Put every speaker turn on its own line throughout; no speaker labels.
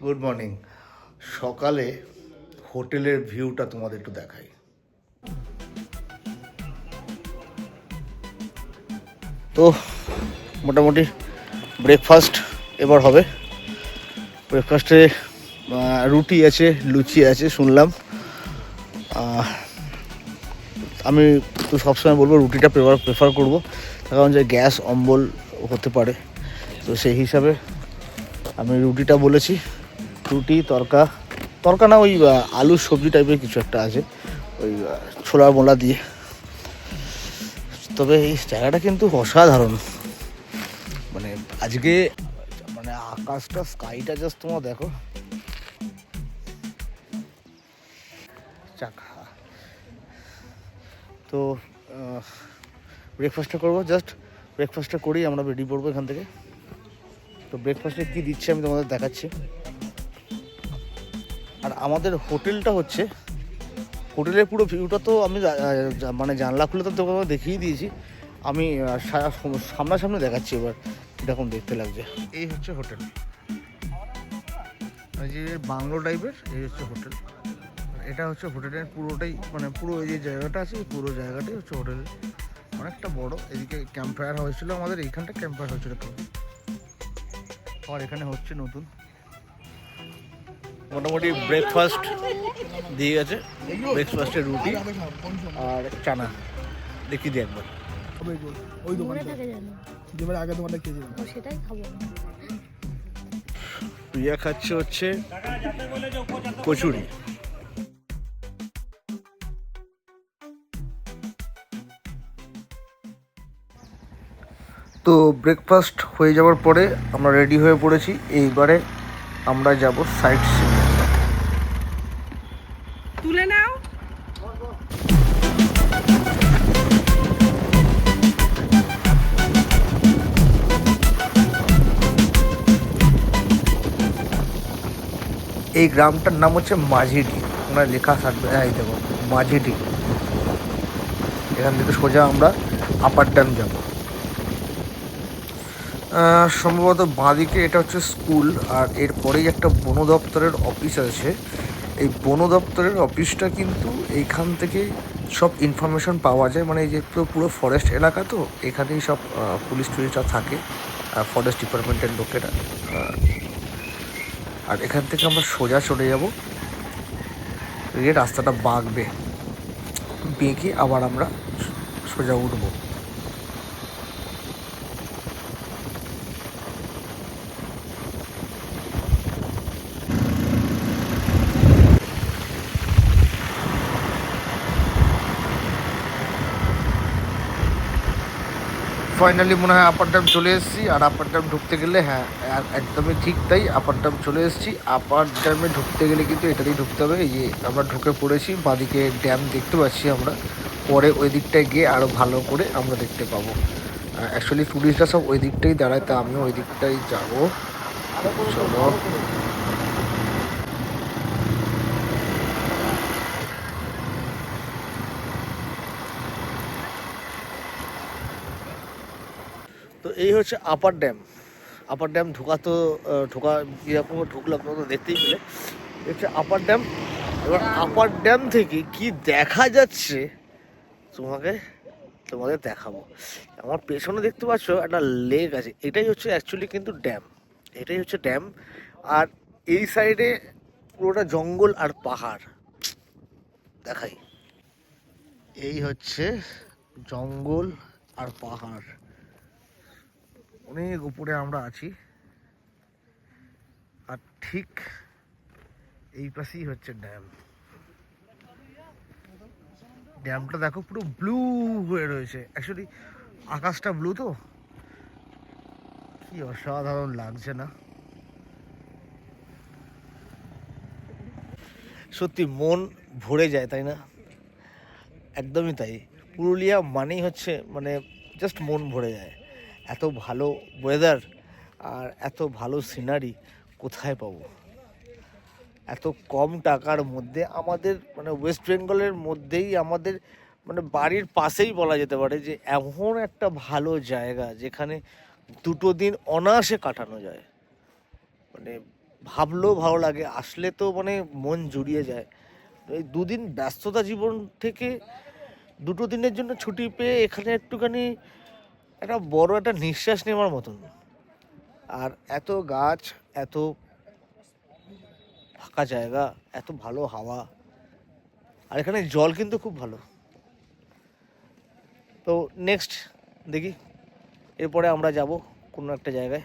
Good morning. সকালে হোটেলের ভিউটা তোমাদের একটু দেখাই। তো মোটামুটি ব্রেকফাস্ট এবার হবে। ব্রেকফাস্টে রুটি আছে, লুচি আছে শুনলাম। আমি তো সবসময় বলবো রুটিটা প্রেফার করবো, তার কারণ যে গ্যাস অম্বল হতে পারে। তো সেই হিসাবে আমি রুটিটা বলেছি। রুটি তরকা না, ওই আলুর সবজি টাইপের কিছু একটা আছে, ওই ছোলা মোলা দিয়ে। তবে এই জায়গাটা কিন্তু অসাধারণ। মানে আজকে মানে আকাশটা, স্কাইটা জাস্ট তোমরা দেখো। চাকা তো ব্রেকফাস্টটা করবো, জাস্ট ব্রেকফাস্টটা করেই আমরা বেরিয়ে পড়বো এখান থেকে। তো ব্রেকফাস্টে কী দিচ্ছে আমি তোমাদের দেখাচ্ছি। আর আমাদের হোটেলটা হচ্ছে, হোটেলের পুরো ভিউটা তো আমি মানে জানলা খুলে তো তোমাকে দেখিয়ে দিয়েছি। আমি সামনাসামনি দেখাচ্ছি এবার এরকম দেখতে লাগছে। এই হচ্ছে হোটেল, এই যে বাংলো টাইপের, এই হচ্ছে হোটেল। এটা হচ্ছে হোটেলের পুরোটাই, মানে পুরো এই যে জায়গাটা আছে পুরো জায়গাটাই হচ্ছে হোটেল, অনেকটা বড়। এদিকে ক্যাম্প ফায়ার হয়েছিল, আমাদের এইখানটা ক্যাম্প ফায়ার হয়েছিল। আর এখানে হচ্ছে নতুন। মোটামুটি ব্রেকফাস্ট দিয়ে গেছে। ব্রেকফাস্টে রুটি আর চানা দেখিয়ে দিই একবার।
ওই দোকানটা যেবার আগে দোকানটা খেয়েছিলাম সেটাই খাবো।
প্রিয়া খাচ্ছে হচ্ছে কচুরি। তো ব্রেকফাস্ট হয়ে যাওয়ার পরে আমরা রেডি হয়ে পড়েছি। এইবারে আমরা যাব সাইট সিইং।
তুলে নাও।
এই গ্রামটার নাম হচ্ছে মাঝিডি, ওনার লেখা থাকবে, হ্যাঁ এই দেখো মাঝিডি। এখান থেকে সোজা আমরা আপার ড্যাম যাব। সম্ভবত বাঁদিকে এটা হচ্ছে স্কুল, আর এরপরেই একটা বন দপ্তরের অফিস আছে। এই বন দপ্তরের অফিসটা কিন্তু এইখান থেকে সব ইনফরমেশন পাওয়া যায়। মানে এই যে পুরো ফরেস্ট এলাকা, তো এখানেই সব পুলিশ টুলিশরা থাকে, ফরেস্ট ডিপার্টমেন্টের লোকেরা। আর এখান থেকে আমরা সোজা চলে যাব, এই রাস্তাটা বাঁকবে, বেঁকে আবার আমরা সোজা উঠবো। ফাইনালি মনে হয় আপার ড্যাম চলে এসেছি। আর আপার ড্যাম ঢুকতে গেলে, হ্যাঁ একদমই ঠিক তাই, আপার ড্যাম চলে এসেছি। আপার ড্যামে ঢুকতে গেলে কিন্তু এটাতেই ঢুকতে হবে। এই যে আমরা ঢুকে পড়েছি, বাঁদিকে ড্যাম দেখতে পাচ্ছি আমরা। পরে ওই দিকটায় গিয়ে আরও ভালো করে আমরা দেখতে পাবো। অ্যাকচুয়ালি টুরিস্টরা সব ওই দিকটাই দাঁড়ায়, তা আমিও ওই দিকটাই যাবো। চলো। তো এই হচ্ছে আপার ড্যাম। আপার ড্যাম ঢোকা কীরকম ঢুকলাম তো দেখতেই পেলে। হচ্ছে আপার ড্যাম। এবার আপার ড্যাম থেকে কি দেখা যাচ্ছে তোমাদের দেখাবো। আমার পেছনে দেখতে পাচ্ছ একটা লেক আছে, এটাই হচ্ছে অ্যাকচুয়ালি কিন্তু ড্যাম। এটাই হচ্ছে ড্যাম। আর এই সাইডে পুরোটা জঙ্গল আর পাহাড় দেখাই। এই হচ্ছে জঙ্গল আর পাহাড়, অনেক উপরে আমরা আছি। আর ঠিক এই পাশেই হচ্ছে ড্যাম। ড্যামটা দেখো পুরো ব্লু হয়ে রয়েছে, অ্যাকচুয়ালি আকাশটা ব্লু, তো কি অসাধারণ লাগছে না? সত্যি মন ভরে যায়, তাই না? একদমই তাই। পুরুলিয়া মানেই হচ্ছে মানে জাস্ট মন ভরে যায়। এত ভালো ওয়েদার আর এত ভালো সিনারি কোথায় পাবো? এত কম টাকার মধ্যে আমাদের, মানে ওয়েস্ট বেঙ্গলের মধ্যেই আমাদের, মানে বাড়ির পাশেই বলা যেতে পারে যে এমন একটা ভালো জায়গা যেখানে দুটো দিন অনায়াসে কাটানো যায়। মানে ভাবলেও ভালো লাগে, আসলে তো মানে মন জুড়িয়ে যায়। এই দুদিন ব্যস্ততা জীবন থেকে 2 দিনের জন্য ছুটি পেয়ে এখানে একটুখানি একটা বড় একটা নিঃশ্বাস নেওয়ার মতন। আর এত গাছ, এত ফাঁকা জায়গা, এত ভালো হাওয়া, আর এখানে জল কিন্তু খুব ভালো। তো নেক্সট দেখি, এরপরে আমরা যাব কোনো একটা জায়গায়,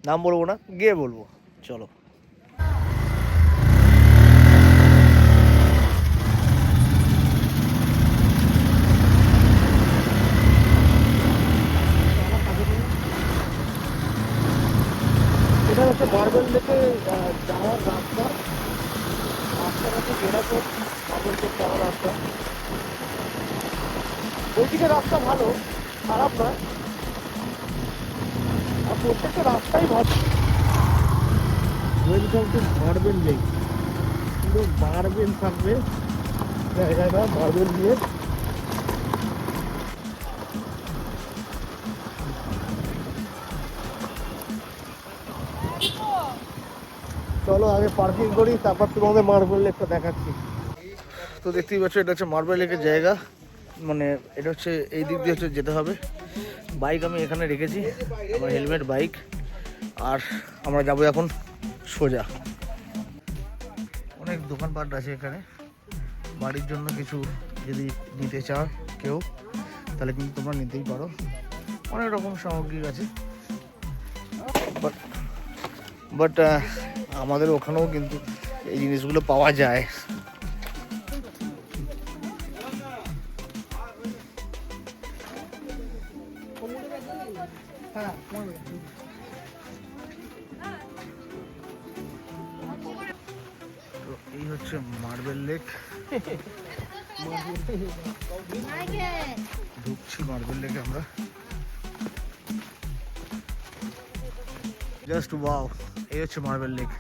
নাম বলবো না, গিয়ে বলবো। চলো। এটা হচ্ছে মার্বেল লেকে যাওয়ার রাস্তা। রাস্তাটা ঠিক এরকম, মার্বেল লেক যাওয়ার রাস্তা। ওইদিকে রাস্তা ভালো, খারাপ নয়, আর প্রত্যেকটা রাস্তাই ভালো। Welcome to marble lake. পুরো মার্বেল থাকবে জায়গাটা, মার্বেল দিয়ে। চলো আগে পার্কিং করি, তারপর তোমাদের মার্বেল লেকটা দেখাচ্ছি। তো দেখতেই পাচ্ছ, এটা হচ্ছে মার্বেল লেকের জায়গা। মানে এটা হচ্ছে এই দিক দিয়ে হচ্ছে যেতে হবে। বাইক আমি এখানে রেখেছি, আমার হেলমেট, বাইক। আর আমরা যাবো এখন সোজা। অনেক দোকানপাট আছে এখানে, বাড়ির জন্য কিছু যদি নিতে চাও কেউ, তাহলে কিন্তু তোমরা নিতেই পারো। অনেক রকম সামগ্রী আছে, বাট আমাদের ওখানেও কিন্তু এই জিনিসগুলো পাওয়া যায়। তো এই হচ্ছে মার্বেল লেক। ঢুকছি মার্বেল লেকে আমরা। জাস্ট ওয়াও, এই হচ্ছে মার্বেল লেক।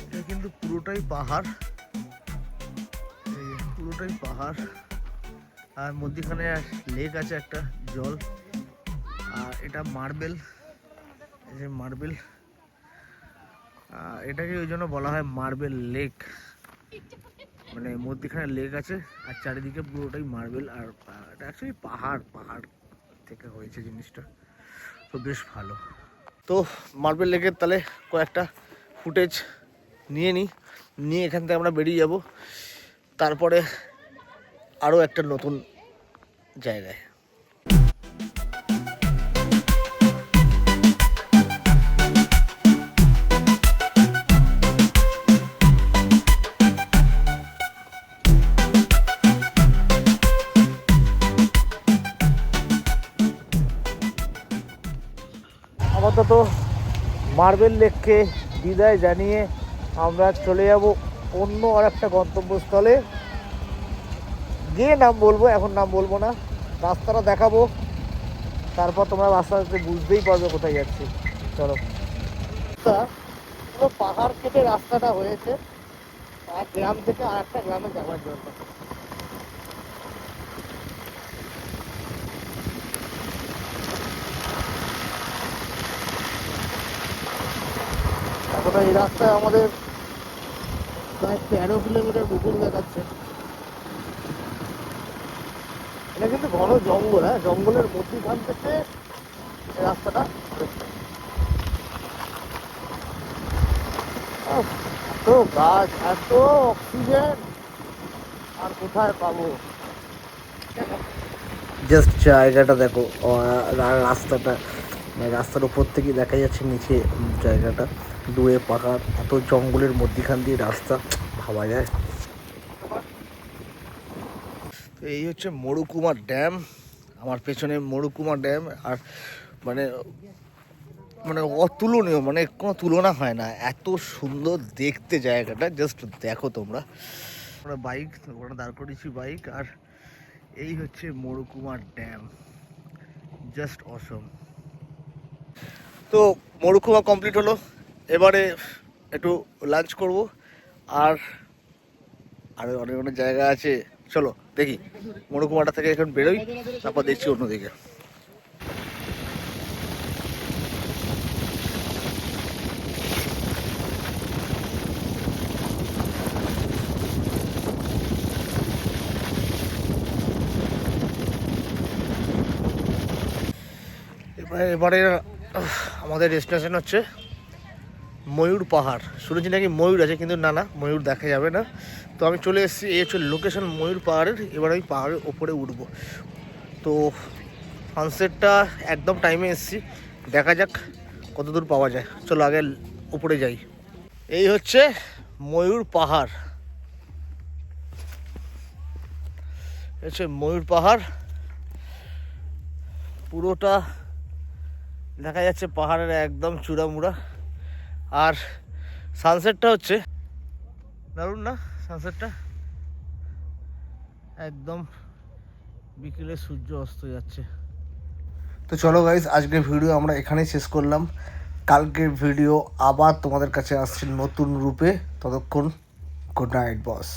এটা কিন্তু পুরোটাই পাহাড়, এই পুরোটাই পাহাড়, আর মধ্যখানে লেক আছে একটা, জল। আর এটা মার্বেল, এই যে মার্বেল, এটাকে ওই জন্য বলা হয় মার্বেল লেক। মানে মধ্যখানে লেক আছে আর চারিদিকে পুরোটাই মার্বেল। আর এটা অ্যাকচুয়ালি পাহাড়, পাহাড় থেকে হয়েছে জিনিসটা, তো বেশ ভালো। তো মার্বেল লেকের তাহলে কয়েকটা ফুটেজ নিয়ে এখান থেকে আমরা বেরিয়ে যাব, তারপরে আরও একটা নতুন জায়গায়। আপাতত মার্বেল লেককে বিদায় জানিয়ে আমরা চলে যাব অন্য আর একটা গন্তব্যস্থলে, গিয়ে নাম বলবো, এখন নাম বলবো না, রাস্তাটা দেখাবো, তারপর তোমরা রাস্তা বুঝতেই পারবে কোথায় যাচ্ছি। চলো। পুরো পাহাড় কেটে রাস্তাটা হয়েছে এক গ্রাম থেকে আর একটা গ্রামে যাওয়ার জন্য। এখন এই রাস্তায় আমাদের প্রায় 13 কিলোমিটার বুকুর দেখাচ্ছে। এটা কিন্তু ঘন জঙ্গল, হ্যাঁ, জঙ্গলের মধ্যখান থেকে এই রাস্তাটা। এত গাছ, এত অক্সিজেন, আর কোথায় পাবো। জাস্ট জায়গাটা দেখো, রাস্তাটা, রাস্তার উপর থেকে দেখা যাচ্ছে নিচে জায়গাটা, দুয়ে পাহাড়, এত জঙ্গলের মধ্যখান দিয়ে রাস্তা, ভাবা যায়। এই হচ্ছে মরুকুমা ড্যাম, আমার পেছনে মরুকুমা ড্যাম। আর মানে মানে অতুলনীয়, মানে কোনো তুলনা হয় না, এত সুন্দর দেখতে জায়গাটা। জাস্ট দেখো তোমরা। আমরা বাইক ওখানে দাঁড় করেছি, বাইক। আর এই হচ্ছে মরুকুমা ড্যাম, জাস্ট অসম। তো মরুকুমা কমপ্লিট হলো, এবারে একটু লাঞ্চ করব। আর আরও অনেক অনেক জায়গা আছে, চলো দেখি। মরুকুমাটা থেকে এখন বেরোই, তারপর দেখছি অন্যদিকে। এবারে আমাদের ডেস্টিনেশন হচ্ছে ময়ূর পাহাড়। শুনেছি নাকি ময়ূর আছে, কিন্তু না ময়ূর দেখা যাবে না। তো আমি চলে এসেছি, এই হচ্ছে লোকেশন ময়ূর পাহাড়ের। এবার আমি পাহাড়ের ওপরে উঠবো। তো সানসেটটা একদম টাইমে এসেছি, দেখা যাক কত দূর পাওয়া যায়। চলো আগে উপরে যাই। এই হচ্ছে ময়ূর পাহাড়, হচ্ছে ময়ূর পাহাড়। পুরোটা দেখা যাচ্ছে পাহাড়ের একদম চূড়ামুড়া। আর সানসেটটা হচ্ছে দারুণ না, সানসেটটা একদম বিকেলে সূর্য অস্ত যাচ্ছে। তো চলো গাইস, আজকের ভিডিও আমরা এখানেই শেষ করলাম। কালকের ভিডিও আবার তোমাদের কাছে আসছে নতুন রূপে। ততক্ষণ গুড নাইট বস।